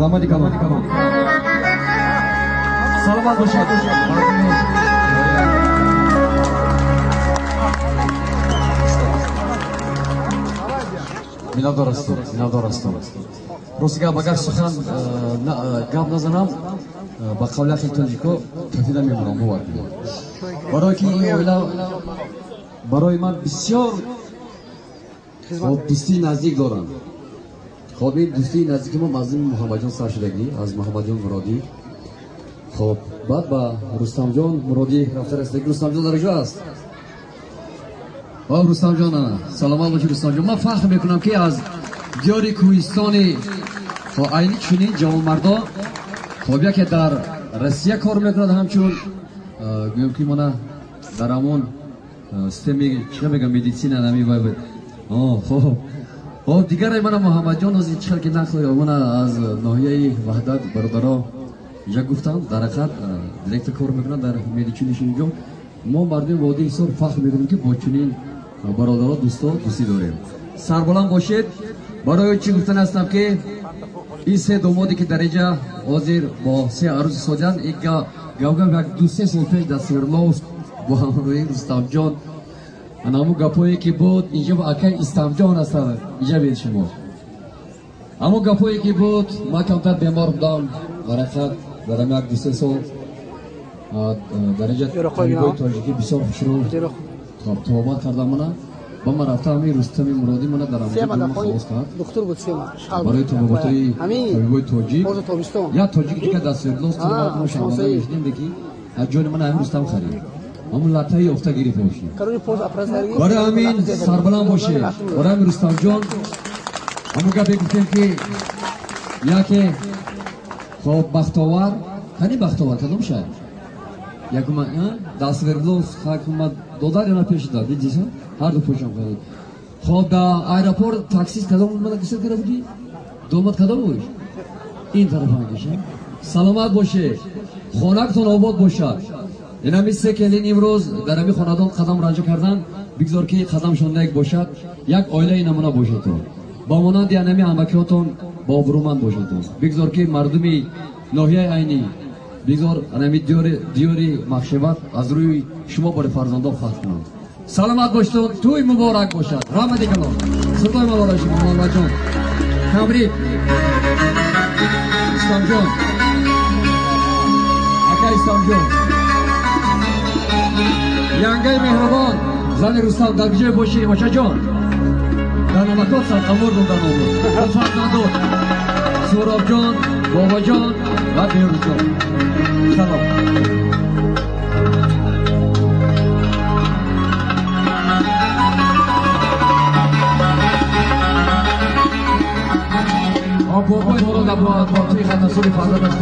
Ramadi Kamal. Salamat bashid. Minador astam. Rostga agar suxan gap nazanam با قبل خیلی تاجیکو تفیدم میمونم مواد برای که این اولا برای من بسیار دوستی نزدیک دارم خب این دوستی نزدیک ما از محمد جان سر شدگی از محمد جان مرادی خب بعد با رستم جان مرادی رفته رسیدگی رستم جان در کجا است رستم جان سلامت باشی رستم جان من فخر میکنم که از دیار کوهستان خب عینی چنین جوانمردا خب که در روسیه کار میکند همچون گویم که ما در همون سیستمی چه میگم مدیسین نمی باید خب دیگر من محمد جان از چخل که نخواهی من از ناحیه وحدت برادرها اینجا گفتم در حقیقت دیرکت کار میکنند در مدیسینشون اینجا ما مردم وادی ایسار فخر میکنیم که با چنین برادرها دوستی داریم سربلند باشید برای چی گفتن هستم که این سه دومادی که در اینجا حاضر با سه عروس سادن یک گاوگم یک 2-3 سال پیش در سیرلاوس با همراهی رستم جان همون گپایی که بود اینجا با اکای رستم جان هست اینجا بید شما همون گپایی که بود ما کمتر بیمار بودم برکت در یک 2-3 سال در اینجا طبیبای تاجیکی بسیار خوشرو توابات کردم منم با من رفته همین رستم مرادی من در آمریکا خواست کرد دکتر بود برای طباباتای طبیبای تاجیک یا تاجیکی که در سردلوس طبابات ما شهرانده میشنیم دیگه از جان من همین رستم خرید همون لطهی افته گریفه باشیم برای همین سربلند باشه برای همین رستم جان همون گفت گفتیم که یا که خب بختاور کنی بختاور کدوم شهر یک من در سردلوس حکومت دادر یا پیش داد دیدیسن هر دو پوشم کنید خب در ایرپورت تاکسی کدام من کسی کرده بودی دومت کدام بود این طرف میکشم سلامت باشه خانه‌تون آباد باشه اینا میسه که این امروز در همین خانه‌دان قدم رنجه کردن بگذار که قدم شونده یک باشد یک عائله نمونه باشه تو با مانند یعنی همکیاتون با ابرومند باشه تو بگذار که مردمی ناحیه عینی بگذار همین دیاری مخشبت از روی شما برای فرزندان خواهد کنند سلامت باشید توی مبارک باشد رحمتی کلام صدای مبارک شما محمد جان تبریک اسلام جان اکا اسلام جان ینگه مهربان زن رستم در کجای باشی باشه جان در نمکات سرقمور دوندن آمود خلفت نداد سوراب جان بابا جان و بیروز جان سلام بابای ما رو در توی خط نصوری فردا داشت